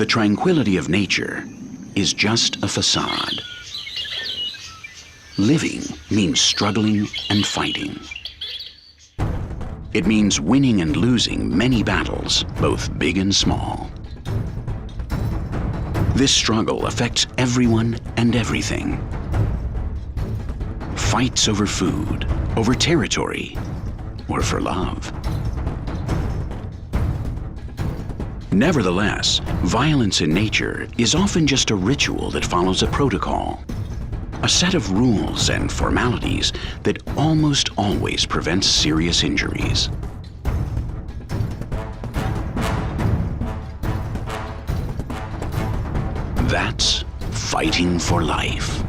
The tranquility of nature is just a facade. Living means struggling and fighting. It means winning and losing many battles, both big and small. This struggle affects everyone and everything. Fights over food, over territory, or for love. Nevertheless, violence in nature is often just a ritual that follows a protocol, a set of rules and formalities that almost always prevents serious injuries. That's fighting for life.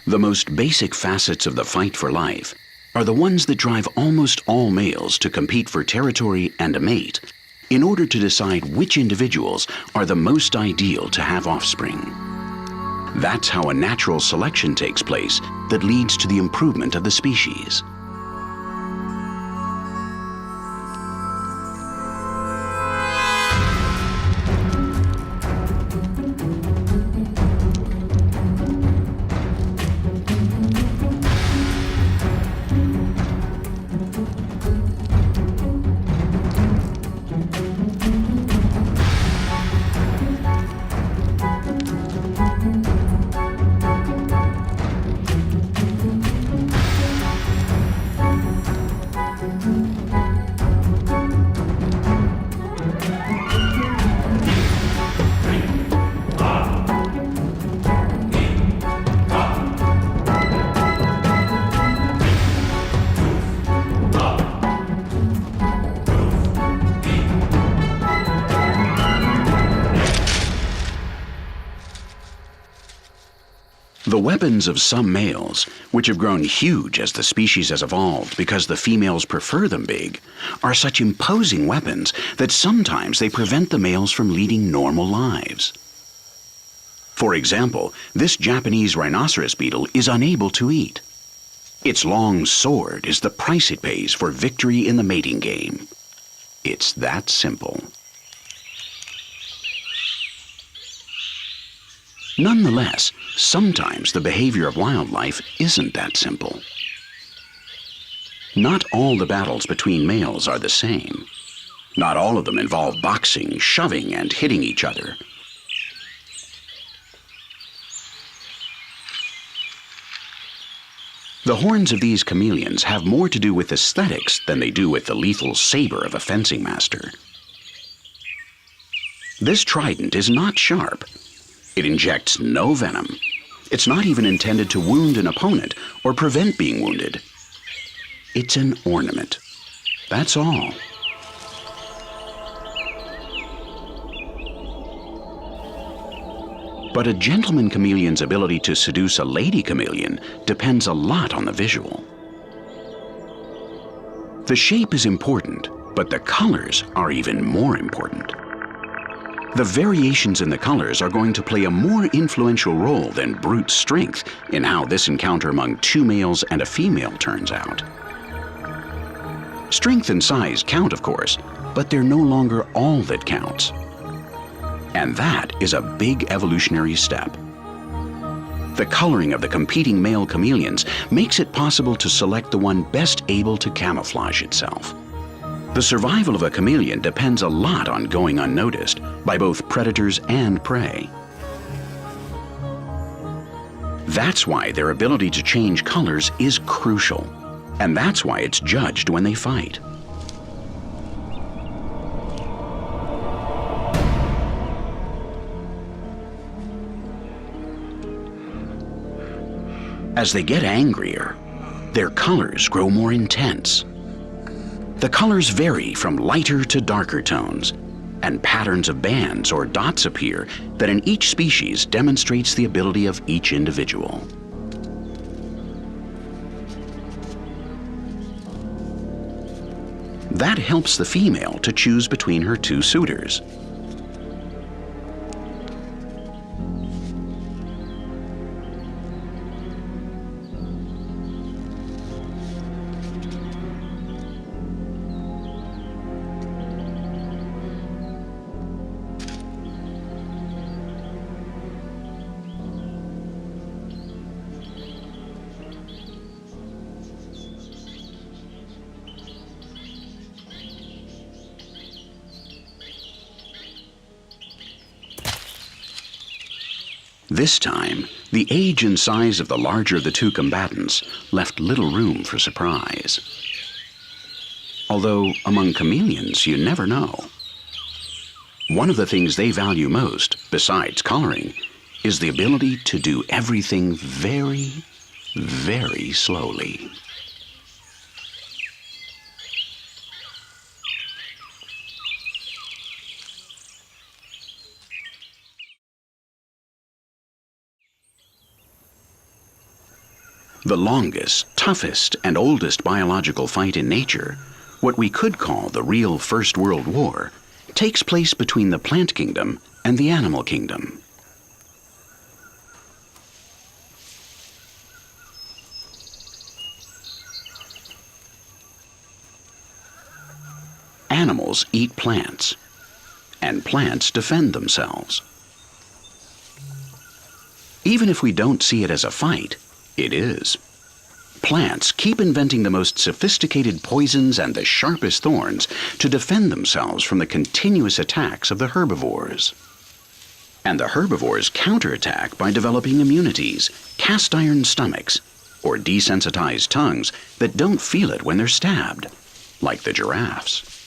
The most basic facets of the fight for life are the ones that drive almost all males to compete for territory and a mate in order to decide which individuals are the most ideal to have offspring. That's how a natural selection takes place that leads to the improvement of the species. The weapons of some males, which have grown huge as the species has evolved because the females prefer them big, are such imposing weapons that sometimes they prevent the males from leading normal lives. For example, this Japanese rhinoceros beetle is unable to eat. Its long sword is the price it pays for victory in the mating game. It's that simple. Nonetheless, sometimes the behavior of wildlife isn't that simple. Not all the battles between males are the same. Not all of them involve boxing, shoving, and hitting each other. The horns of these chameleons have more to do with aesthetics than they do with the lethal saber of a fencing master. This trident is not sharp. It injects no venom. It's not even intended to wound an opponent or prevent being wounded. It's an ornament. That's all. But a gentleman chameleon's ability to seduce a lady chameleon depends a lot on the visual. The shape is important, but the colors are even more important. The variations in the colors are going to play a more influential role than brute strength in how this encounter among two males and a female turns out. Strength and size count, of course, but they're no longer all that counts. And that is a big evolutionary step. The coloring of the competing male chameleons makes it possible to select the one best able to camouflage itself. The survival of a chameleon depends a lot on going unnoticed by both predators and prey. That's why their ability to change colors is crucial, and that's why it's judged when they fight. As they get angrier, their colors grow more intense. The colors vary from lighter to darker tones, and patterns of bands or dots appear that in each species demonstrates the ability of each individual. That helps the female to choose between her two suitors. This time, the age and size of the larger of the two combatants left little room for surprise. Although, among chameleons, you never know. One of the things they value most, besides coloring, is the ability to do everything very, very slowly. The longest, toughest, and oldest biological fight in nature, what we could call the real First World War, takes place between the plant kingdom and the animal kingdom. Animals eat plants, and plants defend themselves. Even if we don't see it as a fight, it is. Plants keep inventing the most sophisticated poisons and the sharpest thorns to defend themselves from the continuous attacks of the herbivores. And the herbivores counterattack by developing immunities, cast iron stomachs, or desensitized tongues that don't feel it when they're stabbed, like the giraffes.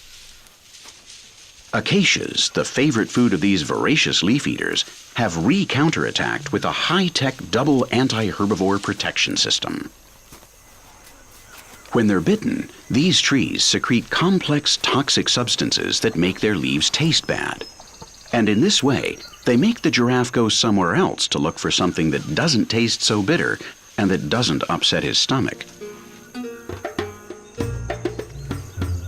Acacias, the favorite food of these voracious leaf eaters, have re-counterattacked with a high-tech double anti-herbivore protection system. When they're bitten, these trees secrete complex toxic substances that make their leaves taste bad. And in this way, they make the giraffe go somewhere else to look for something that doesn't taste so bitter and that doesn't upset his stomach.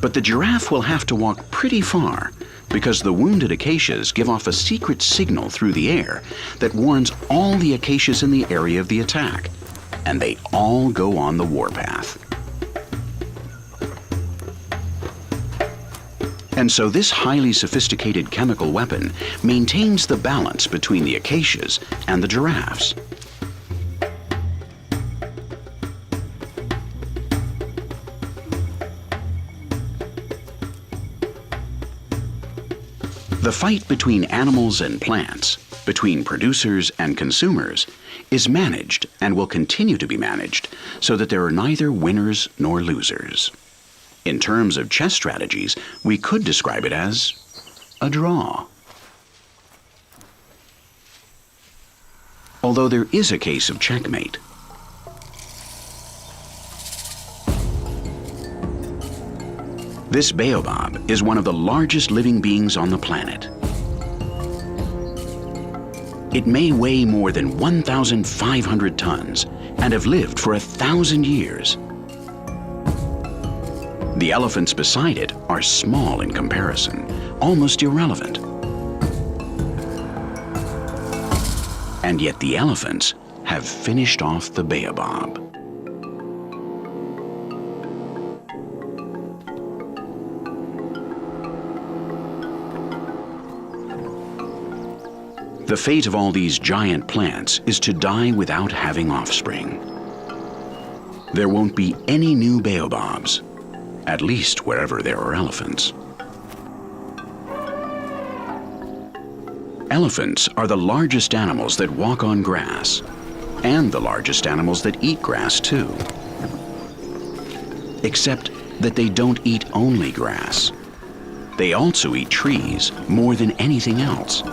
But the giraffe will have to walk pretty far because the wounded acacias give off a secret signal through the air that warns all the acacias in the area of the attack, and they all go on the warpath. And so this highly sophisticated chemical weapon maintains the balance between the acacias and the giraffes. The fight between animals and plants, between producers and consumers, is managed and will continue to be managed so that there are neither winners nor losers. In terms of chess strategies, we could describe it as a draw. Although there is a case of checkmate. This baobab is one of the largest living beings on the planet. It may weigh more than 1,500 tons and have lived for 1,000 years. The elephants beside it are small in comparison, almost irrelevant. And yet the elephants have finished off the baobab. The fate of all these giant plants is to die without having offspring. There won't be any new baobabs, at least wherever there are elephants. Elephants are the largest animals that walk on grass, and the largest animals that eat grass too. Except that they don't eat only grass. They also eat trees more than anything else.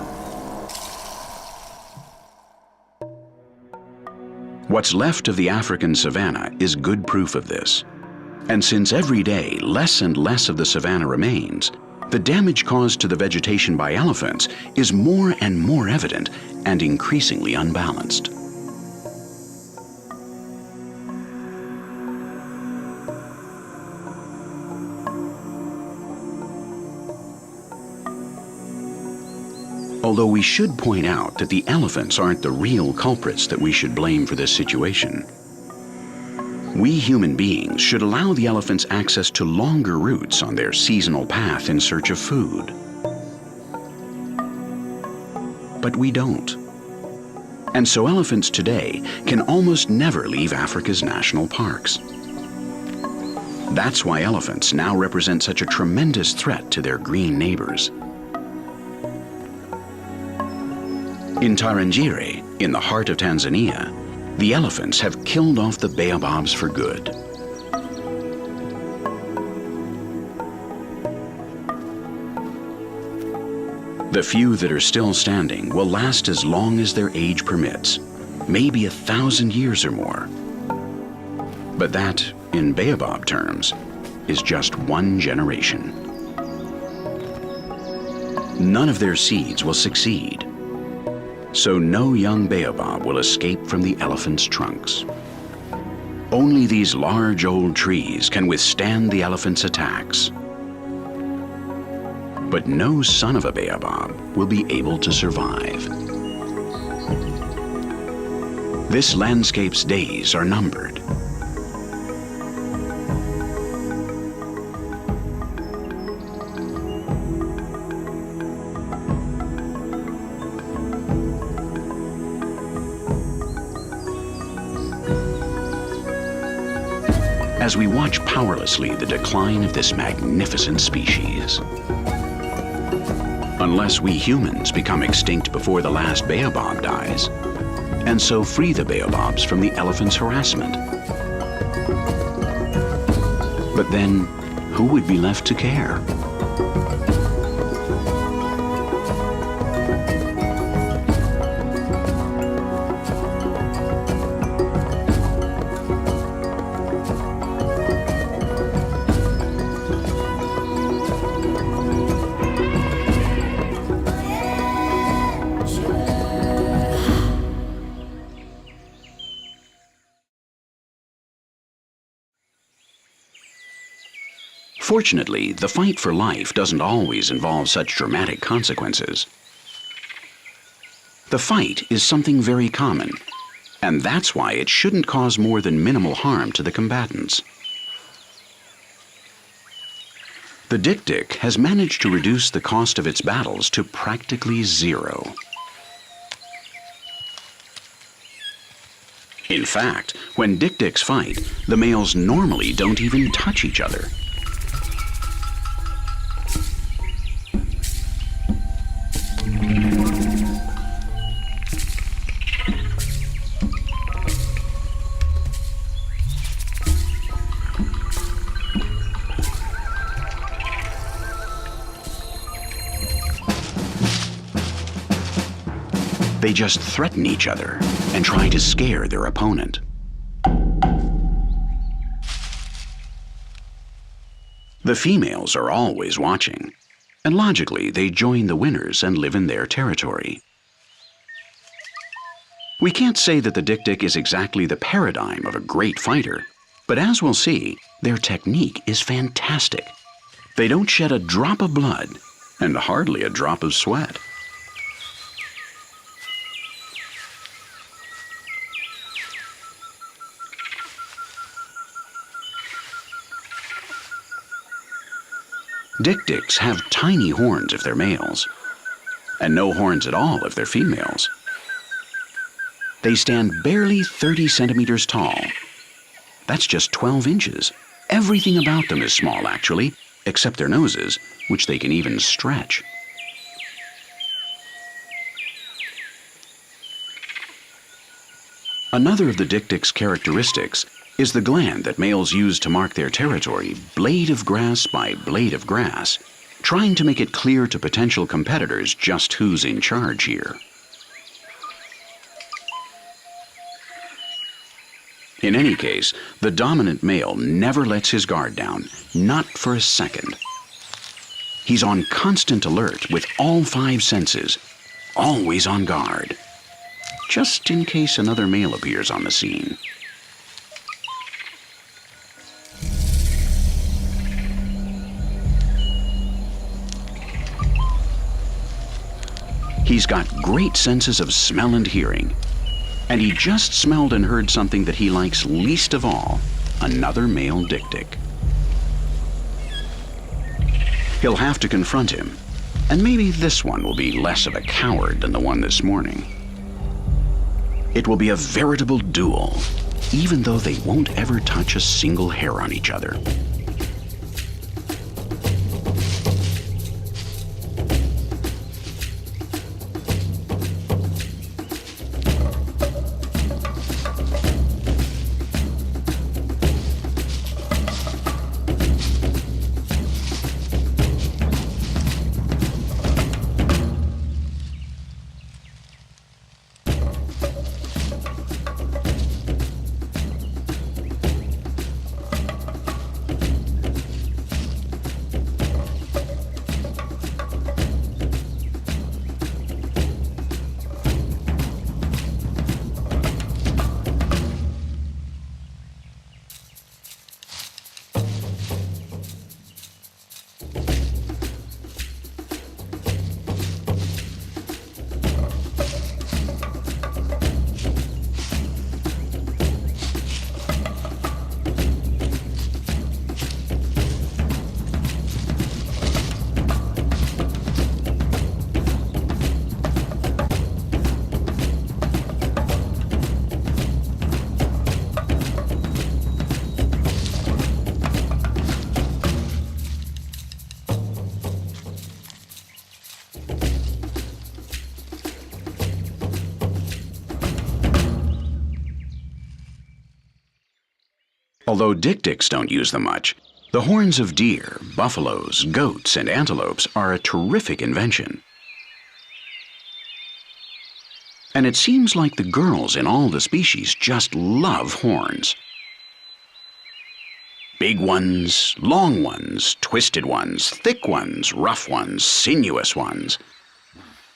What's left of the African savanna is good proof of this. And since every day less and less of the savanna remains, the damage caused to the vegetation by elephants is more and more evident and increasingly unbalanced. Although we should point out that the elephants aren't the real culprits that we should blame for this situation. We human beings should allow the elephants access to longer routes on their seasonal path in search of food. But we don't. And so elephants today can almost never leave Africa's national parks. That's why elephants now represent such a tremendous threat to their green neighbors. In Tarangire, in the heart of Tanzania, the elephants have killed off the baobabs for good. The few that are still standing will last as long as their age permits, maybe 1,000 years or more. But that, in baobab terms, is just one generation. None of their seeds will succeed, so no young baobab will escape from the elephant's trunks. Only these large old trees can withstand the elephant's attacks. But no son of a baobab will be able to survive. This landscape's days are numbered. As we watch powerlessly the decline of this magnificent species. Unless we humans become extinct before the last baobab dies, and so free the baobabs from the elephant's harassment. But then, who would be left to care? Fortunately, the fight for life doesn't always involve such dramatic consequences. The fight is something very common, and that's why it shouldn't cause more than minimal harm to the combatants. The dik-dik has managed to reduce the cost of its battles to practically zero. In fact, when dik-diks fight, the males normally don't even touch each other. They just threaten each other and try to scare their opponent. The females are always watching, and logically they join the winners and live in their territory. We can't say that the dik-dik is exactly the paradigm of a great fighter, but as we'll see, their technique is fantastic. They don't shed a drop of blood and hardly a drop of sweat. Dik-diks have tiny horns if they're males, and no horns at all if they're females. They stand barely 30 centimeters tall. That's just 12 inches. Everything about them is small, actually, except their noses, which they can even stretch. Another of the dik-dik's characteristics is the gland that males use to mark their territory, blade of grass by blade of grass, trying to make it clear to potential competitors just who's in charge here. In any case, the dominant male never lets his guard down, not for a second. He's on constant alert with all 5 senses, always on guard, just in case another male appears on the scene. He's got great senses of smell and hearing. And he just smelled and heard something that he likes least of all, another male dik-dik. He'll have to confront him, and maybe this one will be less of a coward than the one this morning. It will be a veritable duel, even though they won't ever touch a single hair on each other. Although dik-diks don't use them much, the horns of deer, buffaloes, goats, and antelopes are a terrific invention. And it seems like the girls in all the species just love horns. Big ones, long ones, twisted ones, thick ones, rough ones, sinuous ones.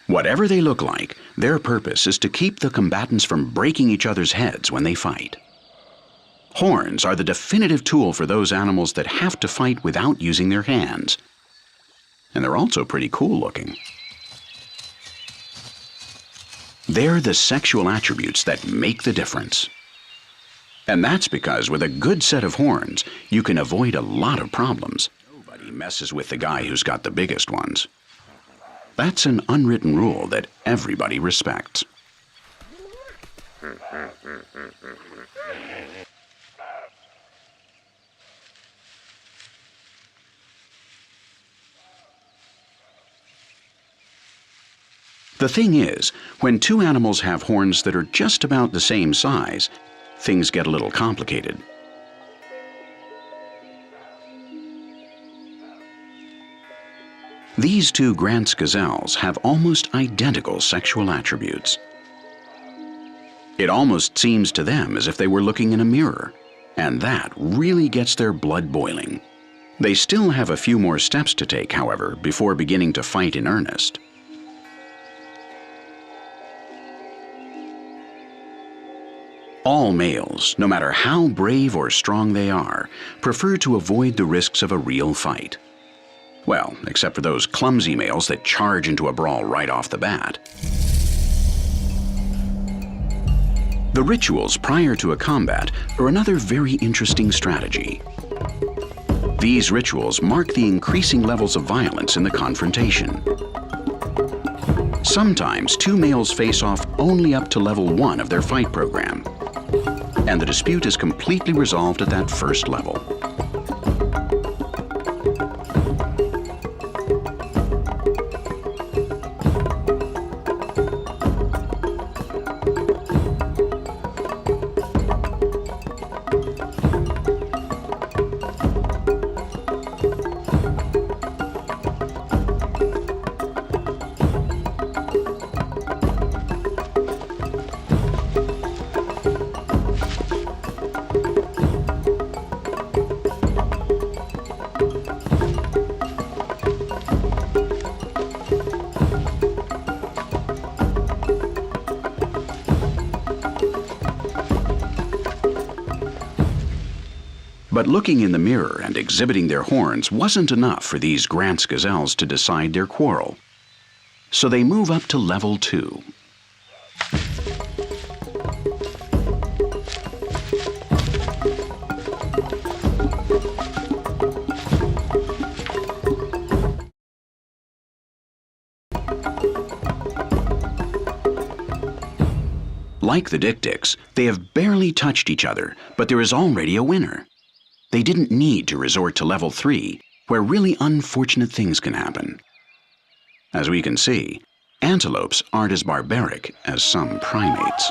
Whatever they look like, their purpose is to keep the combatants from breaking each other's heads when they fight. Horns are the definitive tool for those animals that have to fight without using their hands. And they're also pretty cool looking. They're the sexual attributes that make the difference. And that's because with a good set of horns, you can avoid a lot of problems. Nobody messes with the guy who's got the biggest ones. That's an unwritten rule that everybody respects. The thing is, when two animals have horns that are just about the same size, things get a little complicated. These two Grant's gazelles have almost identical sexual attributes. It almost seems to them as if they were looking in a mirror, and that really gets their blood boiling. They still have a few more steps to take, however, before beginning to fight in earnest. All males, no matter how brave or strong they are, prefer to avoid the risks of a real fight. Well, except for those clumsy males that charge into a brawl right off the bat. The rituals prior to a combat are another very interesting strategy. These rituals mark the increasing levels of violence in the confrontation. Sometimes two males face off only up to level 1 of their fight program, and the dispute is completely resolved at that first level. But looking in the mirror and exhibiting their horns wasn't enough for these Grant's gazelles to decide their quarrel. so they move up to level 2. Like the Dik-Diks, they have barely touched each other, but there is already a winner. They didn't need to resort to level 3, where really unfortunate things can happen. As we can see, antelopes aren't as barbaric as some primates.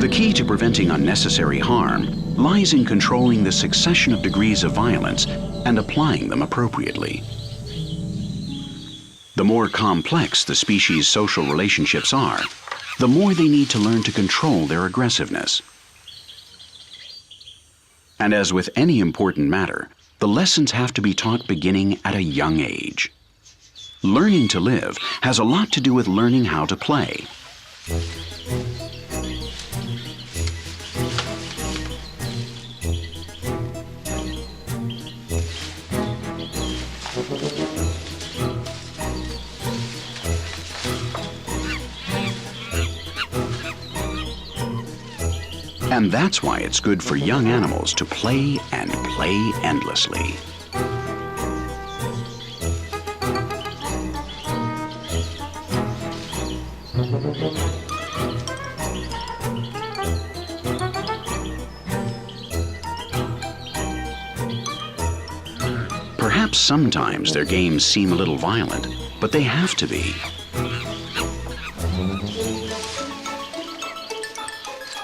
The key to preventing unnecessary harm lies in controlling the succession of degrees of violence and applying them appropriately. The more complex the species' social relationships are, the more they need to learn to control their aggressiveness. And as with any important matter, the lessons have to be taught beginning at a young age. Learning to live has a lot to do with learning how to play. And that's why it's good for young animals to play and play endlessly. Perhaps sometimes their games seem a little violent, but they have to be.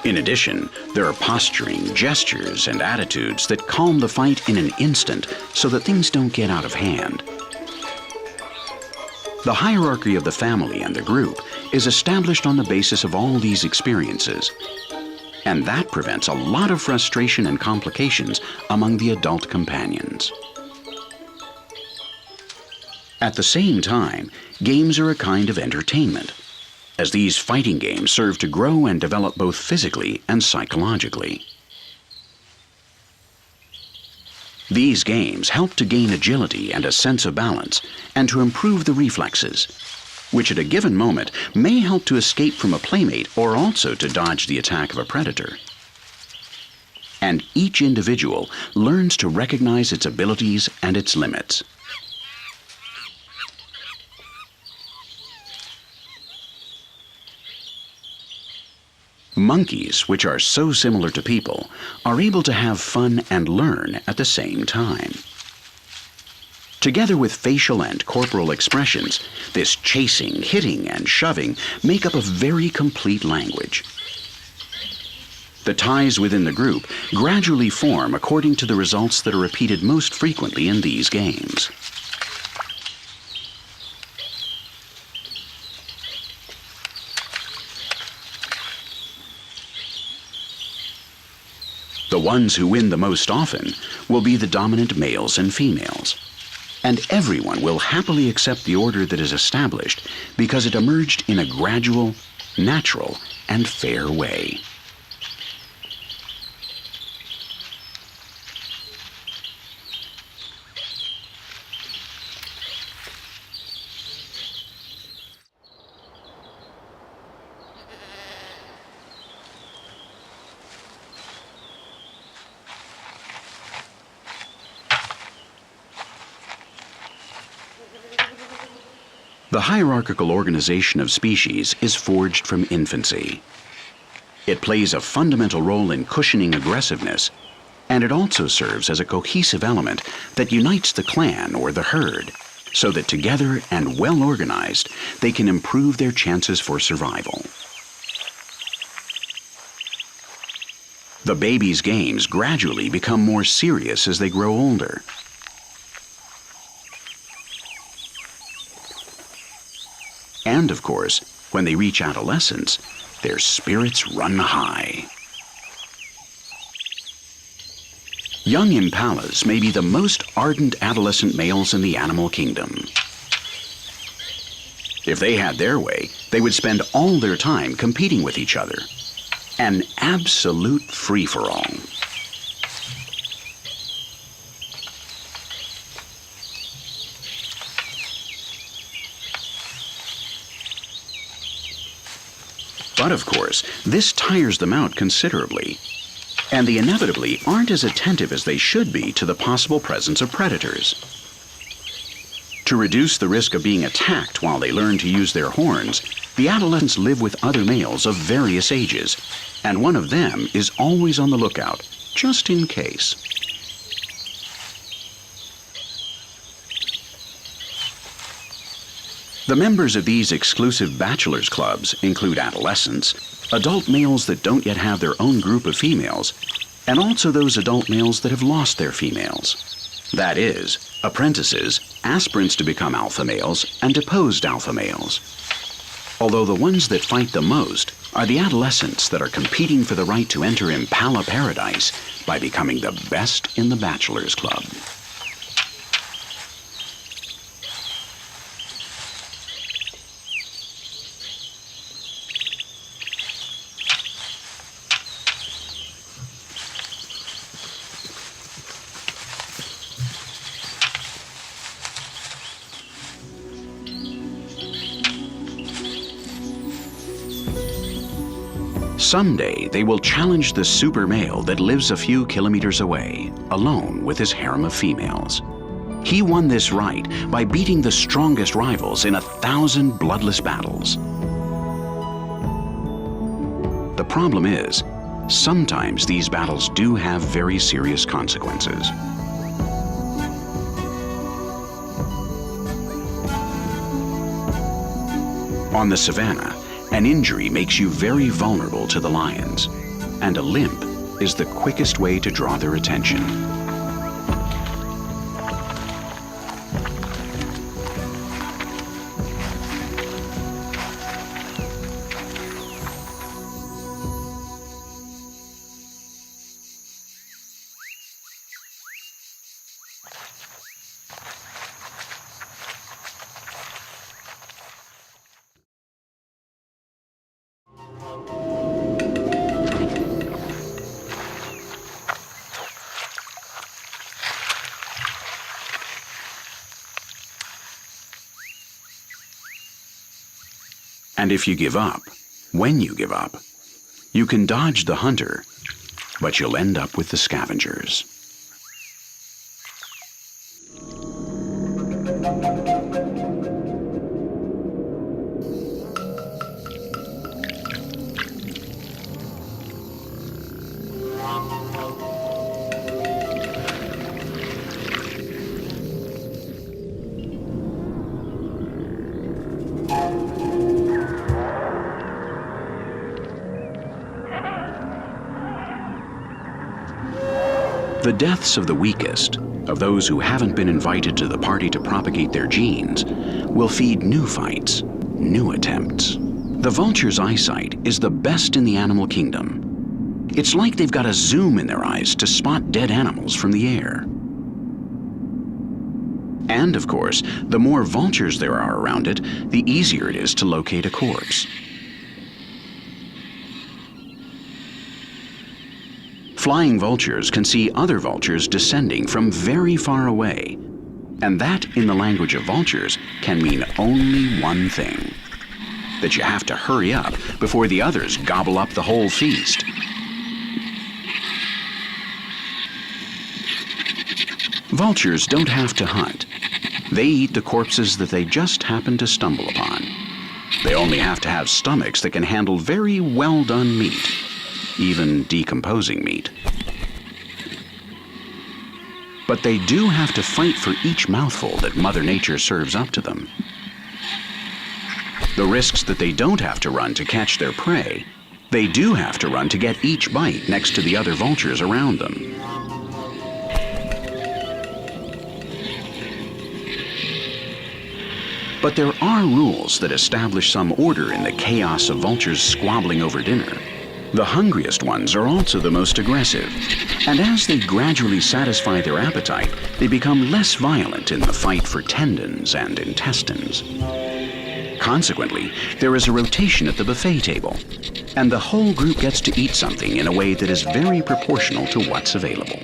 In addition, there are posturing, gestures, and attitudes that calm the fight in an instant so that things don't get out of hand. The hierarchy of the family and the group is established on the basis of all these experiences, and that prevents a lot of frustration and complications among the adult companions. At the same time, games are a kind of entertainment, as these fighting games serve to grow and develop both physically and psychologically. These games help to gain agility and a sense of balance, and to improve the reflexes, which at a given moment may help to escape from a playmate or also to dodge the attack of a predator. And each individual learns to recognize its abilities and its limits. Monkeys, which are so similar to people, are able to have fun and learn at the same time. Together with facial and corporal expressions, this chasing, hitting, and shoving make up a very complete language. The ties within the group gradually form according to the results that are repeated most frequently in these games. The ones who win the most often will be the dominant males and females. And everyone will happily accept the order that is established because it emerged in a gradual, natural, and fair way. The hierarchical organization of species is forged from infancy. It plays a fundamental role in cushioning aggressiveness, and it also serves as a cohesive element that unites the clan or the herd, so that together and well organized, they can improve their chances for survival. The babies' games gradually become more serious as they grow older. And of course, when they reach adolescence, their spirits run high. Young impalas may be the most ardent adolescent males in the animal kingdom. If they had their way, they would spend all their time competing with each other. An absolute free-for-all. But of course, this tires them out considerably, and they inevitably aren't as attentive as they should be to the possible presence of predators. To reduce the risk of being attacked while they learn to use their horns, the adolescents live with other males of various ages, and one of them is always on the lookout, just in case. The members of these exclusive bachelors clubs include adolescents, adult males that don't yet have their own group of females, and also those adult males that have lost their females. That is, apprentices, aspirants to become alpha males, and deposed alpha males. Although the ones that fight the most are the adolescents that are competing for the right to enter Impala Paradise by becoming the best in the bachelors club. Someday, they will challenge the super male that lives a few kilometers away, alone with his harem of females. He won this right by beating the strongest rivals in 1,000 bloodless battles. The problem is, sometimes these battles do have very serious consequences. On the savannah, an injury makes you very vulnerable to the lions, and a limp is the quickest way to draw their attention. And if you give up, when you give up, you can dodge the hunter, but you'll end up with the scavengers. The deaths of the weakest, of those who haven't been invited to the party to propagate their genes, will feed new fights, new attempts. The vulture's eyesight is the best in the animal kingdom. It's like they've got a zoom in their eyes to spot dead animals from the air. And of course, the more vultures there are around it, the easier it is to locate a corpse. Flying vultures can see other vultures descending from very far away, and that, in the language of vultures, can mean only one thing: that you have to hurry up before the others gobble up the whole feast. Vultures don't have to hunt. They eat the corpses that they just happen to stumble upon. They only have to have stomachs that can handle very well-done meat, even decomposing meat. But they do have to fight for each mouthful that Mother Nature serves up to them. The risks that they don't have to run to catch their prey, they do have to run to get each bite next to the other vultures around them. But there are rules that establish some order in the chaos of vultures squabbling over dinner. The hungriest ones are also the most aggressive, and as they gradually satisfy their appetite, they become less violent in the fight for tendons and intestines. Consequently, there is a rotation at the buffet table, and the whole group gets to eat something in a way that is very proportional to what's available.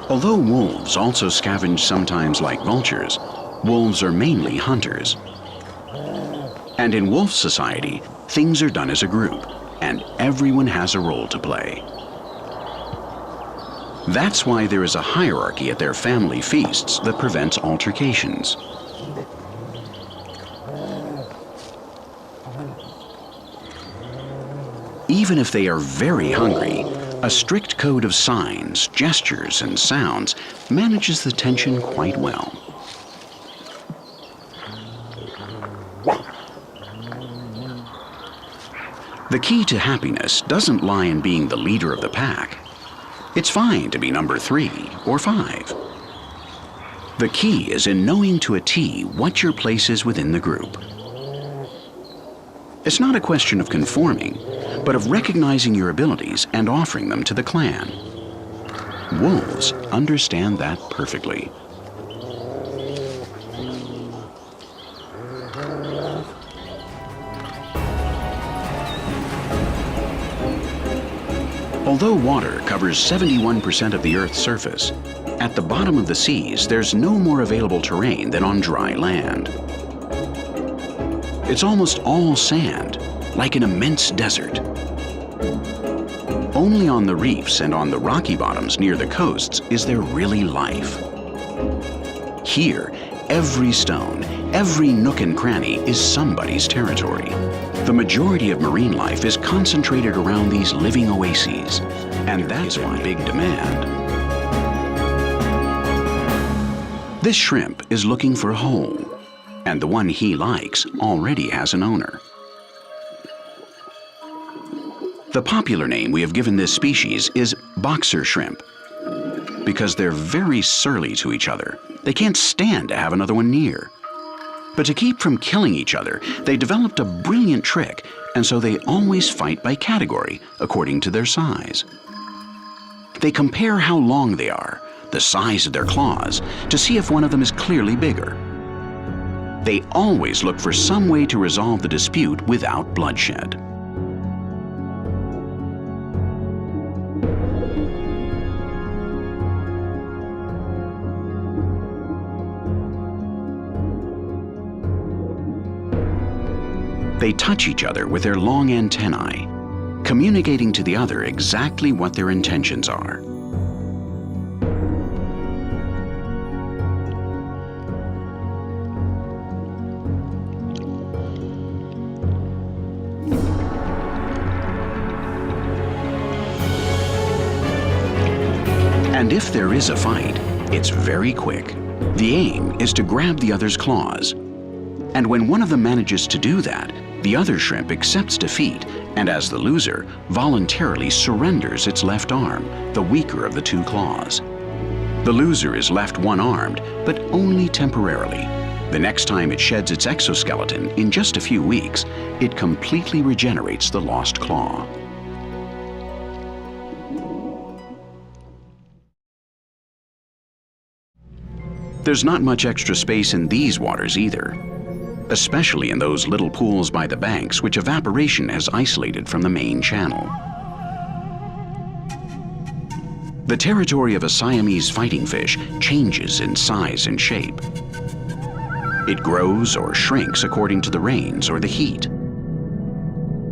Although wolves also scavenge sometimes like vultures, wolves are mainly hunters. And in wolf society, things are done as a group, and everyone has a role to play. That's why there is a hierarchy at their family feasts that prevents altercations. Even if they are very hungry, a strict code of signs, gestures, and sounds manages the tension quite well. The key to happiness doesn't lie in being the leader of the pack. It's fine to be number 3 or 5. The key is in knowing to a T what your place is within the group. It's not a question of conforming, but of recognizing your abilities and offering them to the clan. Wolves understand that perfectly. Although water covers 71% of the Earth's surface, at the bottom of the seas there's no more available terrain than on dry land. It's almost all sand, like an immense desert. Only on the reefs and on the rocky bottoms near the coasts is there really life. Here, every stone, every nook and cranny is somebody's territory. The majority of marine life is concentrated around these living oases, and that's why big demand. This shrimp is looking for a hole, and the one he likes already has an owner. The popular name we have given this species is boxer shrimp, because they're very surly to each other. They can't stand to have another one near. But to keep from killing each other, they developed a brilliant trick, and so they always fight by category, according to their size. They compare how long they are, the size of their claws, to see if one of them is clearly bigger. They always look for some way to resolve the dispute without bloodshed. They touch each other with their long antennae, communicating to the other exactly what their intentions are. And if there is a fight, it's very quick. The aim is to grab the other's claws. And when one of them manages to do that, the other shrimp accepts defeat and, as the loser, voluntarily surrenders its left arm, the weaker of the two claws. The loser is left one-armed, but only temporarily. The next time it sheds its exoskeleton, in just a few weeks, it completely regenerates the lost claw. There's not much extra space in these waters either, especially in those little pools by the banks which evaporation has isolated from the main channel. The territory of a Siamese fighting fish changes in size and shape. It grows or shrinks according to the rains or the heat.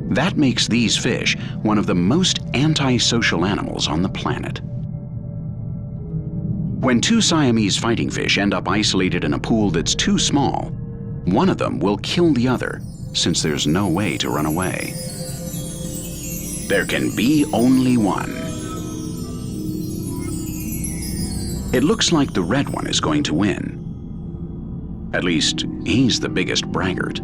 That makes these fish one of the most antisocial animals on the planet. When two Siamese fighting fish end up isolated in a pool that's too small, one of them will kill the other, since there's no way to run away. There can be only one. It looks like the red one is going to win. At least, he's the biggest braggart.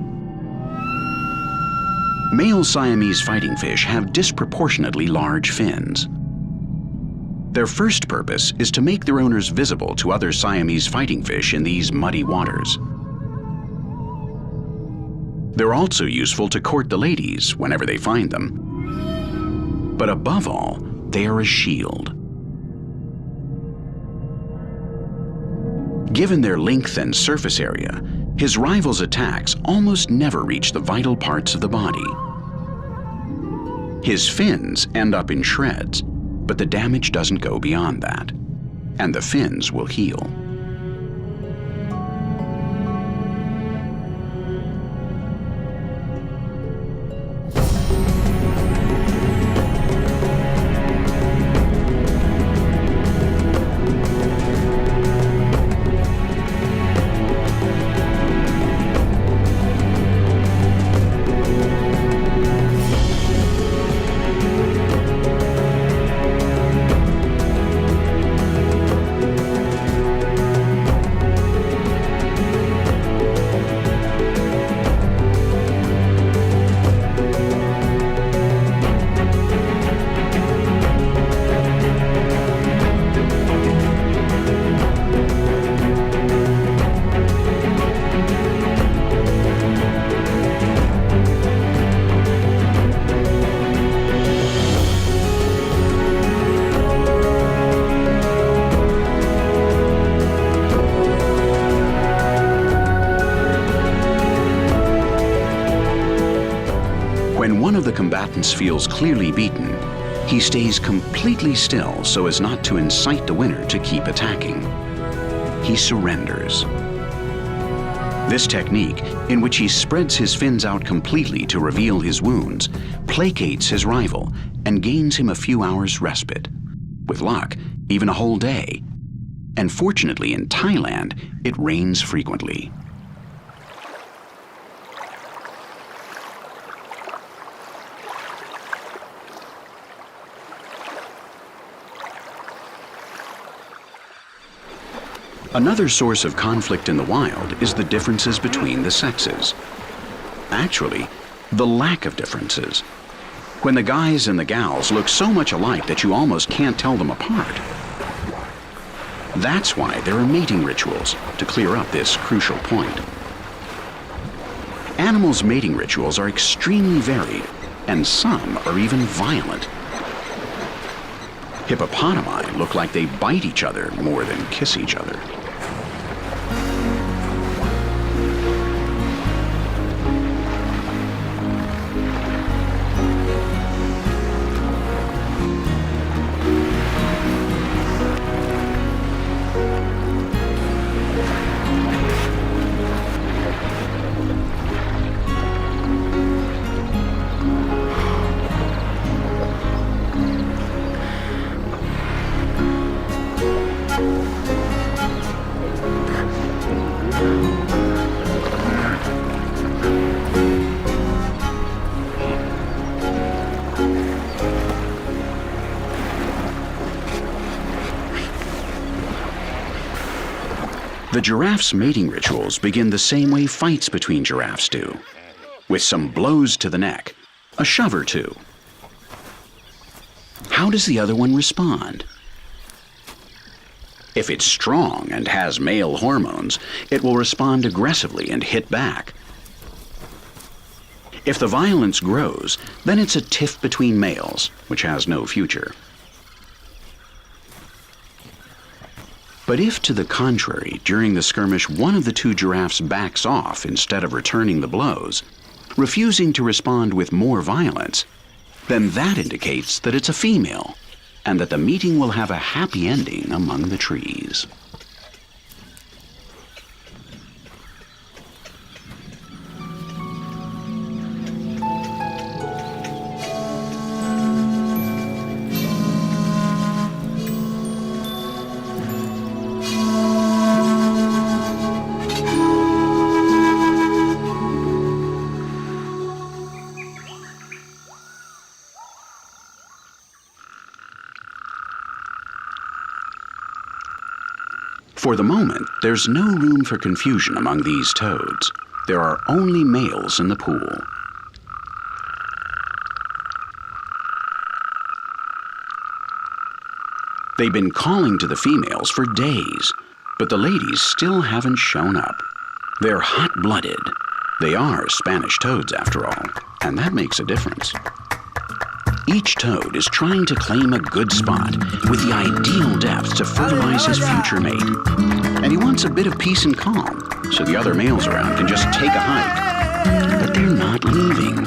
Male Siamese fighting fish have disproportionately large fins. Their first purpose is to make their owners visible to other Siamese fighting fish in these muddy waters. They're also useful to court the ladies whenever they find them. But above all, they are a shield. Given their length and surface area, his rival's attacks almost never reach the vital parts of the body. His fins end up in shreds, but the damage doesn't go beyond that, and the fins will heal. When one of the combatants feels clearly beaten, he stays completely still so as not to incite the winner to keep attacking. He surrenders. This technique, in which he spreads his fins out completely to reveal his wounds, placates his rival and gains him a few hours' respite. With luck, even a whole day. And fortunately in Thailand, it rains frequently. Another source of conflict in the wild is the differences between the sexes. Actually, the lack of differences. When the guys and the gals look so much alike that you almost can't tell them apart. That's why there are mating rituals to clear up this crucial point. Animals' mating rituals are extremely varied, and some are even violent. Hippopotami look like they bite each other more than kiss each other. The giraffe's mating rituals begin the same way fights between giraffes do, with some blows to the neck, a shove or two. How does the other one respond? If it's strong and has male hormones, it will respond aggressively and hit back. If the violence grows, then it's a tiff between males, which has no future. But if, to the contrary, during the skirmish one of the two giraffes backs off instead of returning the blows, refusing to respond with more violence, then that indicates that it's a female, and that the meeting will have a happy ending among the trees. For the moment, there's no room for confusion among these toads. There are only males in the pool. They've been calling to the females for days, but the ladies still haven't shown up. They're hot-blooded. They are Spanish toads, after all, and that makes a difference. Each toad is trying to claim a good spot with the ideal depth to fertilize his future mate. And he wants a bit of peace and calm, so the other males around can just take a hike. But they're not leaving.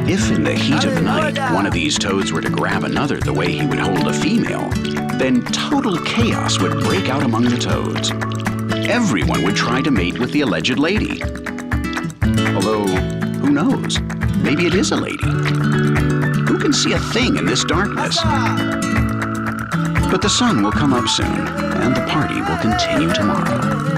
If in the heat of the night one of these toads were to grab another the way he would hold a female, then total chaos would break out among the toads. Everyone would try to mate with the alleged lady. Although, who knows? Maybe it is a lady. Who can see a thing in this darkness? But the sun will come up soon, and the party will continue tomorrow.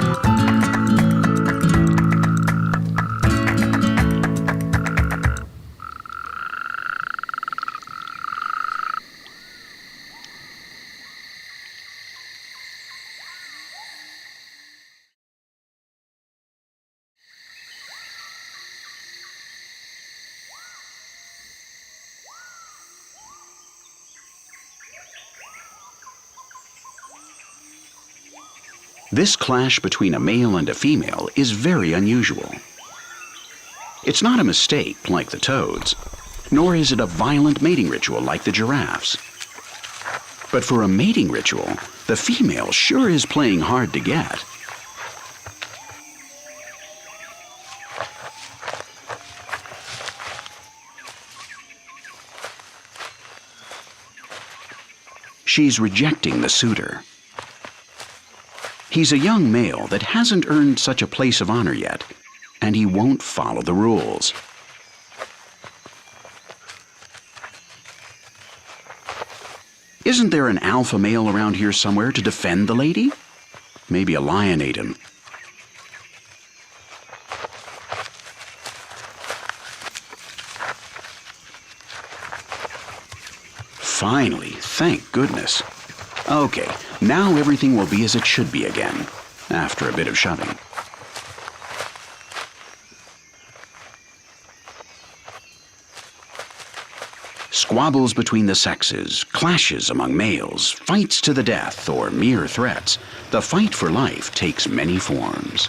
This clash between a male and a female is very unusual. It's not a mistake like the toads, nor is it a violent mating ritual like the giraffes. But for a mating ritual, the female sure is playing hard to get. She's rejecting the suitor. He's a young male that hasn't earned such a place of honor yet, and he won't follow the rules. Isn't there an alpha male around here somewhere to defend the lady? Maybe a lion ate him. Finally, thank goodness. Okay, now everything will be as it should be again, after a bit of shoving. Squabbles between the sexes, clashes among males, fights to the death, or mere threats, the fight for life takes many forms.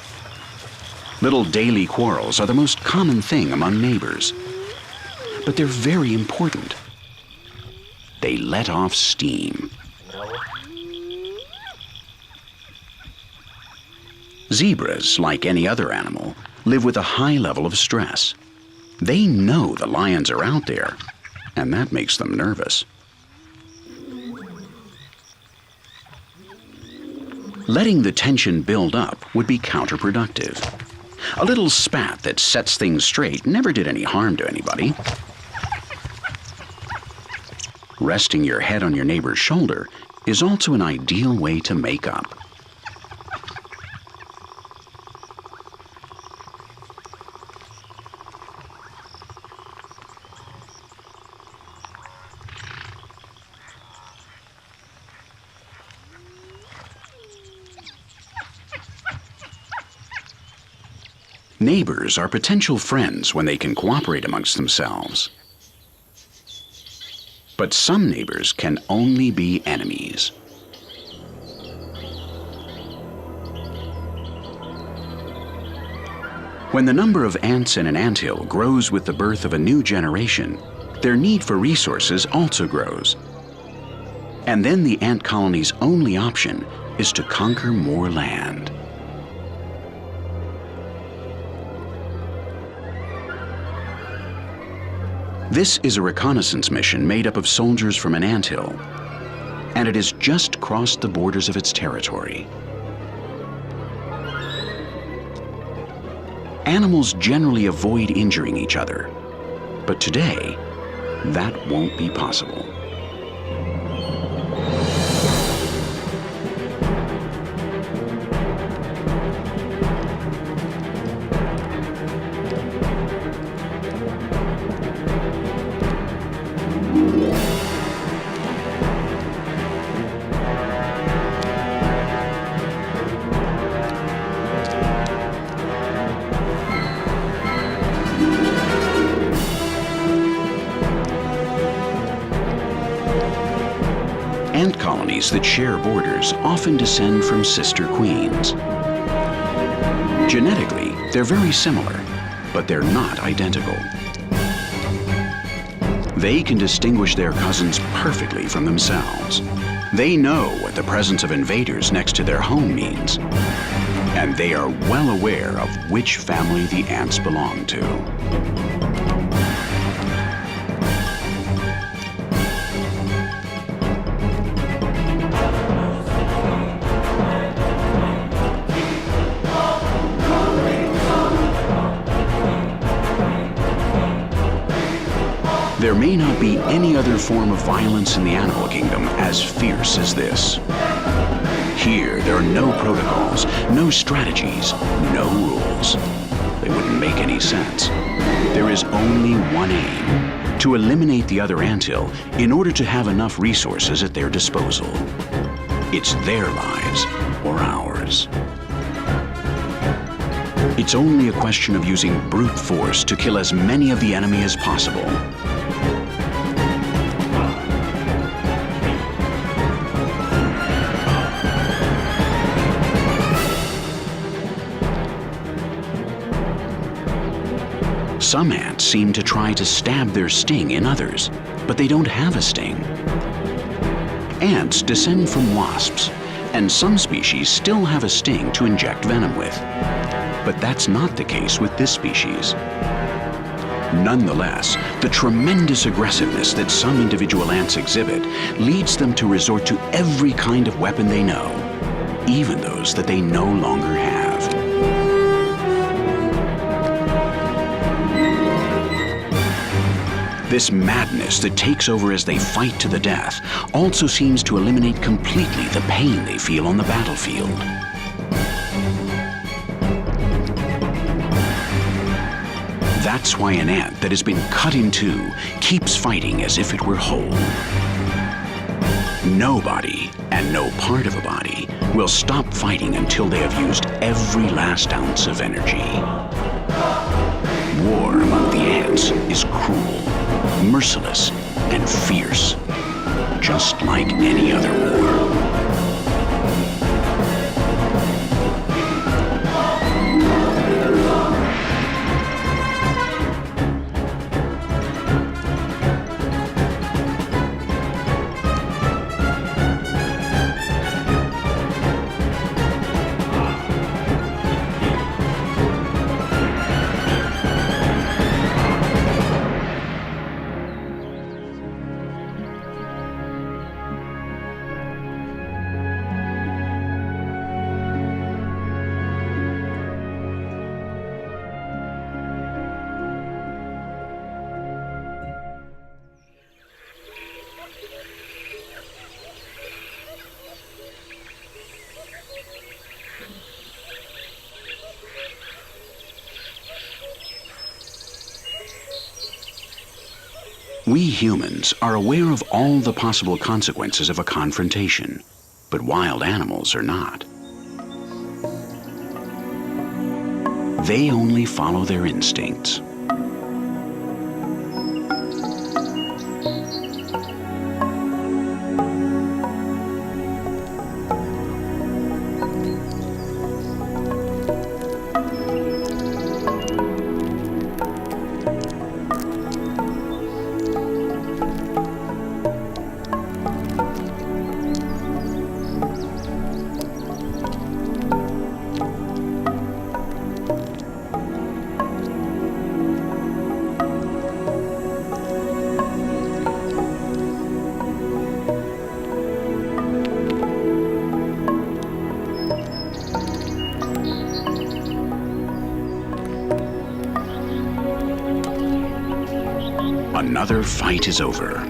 Little daily quarrels are the most common thing among neighbors, but they're very important. They let off steam. Zebras, like any other animal, live with a high level of stress. They know the lions are out there, and that makes them nervous. Letting the tension build up would be counterproductive. A little spat that sets things straight never did any harm to anybody. Resting your head on your neighbor's shoulder is also an ideal way to make up. Neighbors are potential friends when they can cooperate amongst themselves. But some neighbors can only be enemies. When the number of ants in an anthill grows with the birth of a new generation, their need for resources also grows. And then the ant colony's only option is to conquer more land. This is a reconnaissance mission made up of soldiers from an anthill, and it has just crossed the borders of its territory. Animals generally avoid injuring each other, but today, that won't be possible. Ant colonies that share borders often descend from sister queens. Genetically, they're very similar, but they're not identical. They can distinguish their cousins perfectly from themselves. They know what the presence of invaders next to their home means, and they are well aware of which family the ants belong to. There may not be any other form of violence in the animal kingdom as fierce as this. Here, there are no protocols, no strategies, no rules. They wouldn't make any sense. There is only one aim: to eliminate the other anthill in order to have enough resources at their disposal. It's their lives or ours. It's only a question of using brute force to kill as many of the enemy as possible. Some ants seem to try to stab their sting in others, but they don't have a sting. Ants descend from wasps, and some species still have a sting to inject venom with. But that's not the case with this species. Nonetheless, the tremendous aggressiveness that some individual ants exhibit leads them to resort to every kind of weapon they know, even those that they no longer have. This madness that takes over as they fight to the death also seems to eliminate completely the pain they feel on the battlefield. That's why an ant that has been cut in two keeps fighting as if it were whole. No body and no part of a body will stop fighting until they have used every last ounce of energy. War among the ants is cruel, merciless, and fierce, just like any other war. We humans are aware of all the possible consequences of a confrontation, but wild animals are not. They only follow their instincts. fight is over.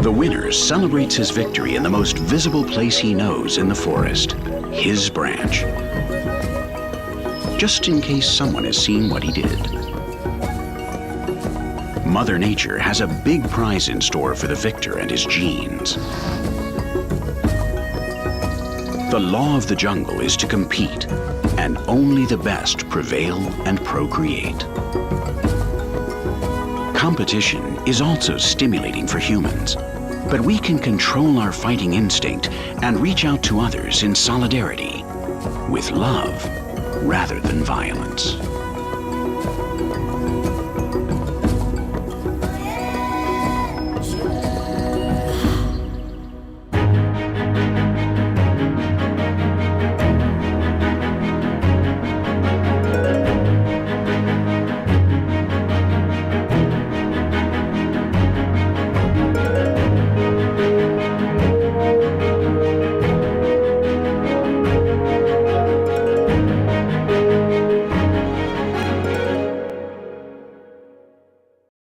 The winner celebrates his victory in the most visible place he knows in the forest, his branch. Just in case someone has seen what he did. Mother Nature has a big prize in store for the victor and his genes. The law of the jungle is to compete, and only the best prevail and procreate. Competition is also stimulating for humans, but we can control our fighting instinct and reach out to others in solidarity, with love rather than violence.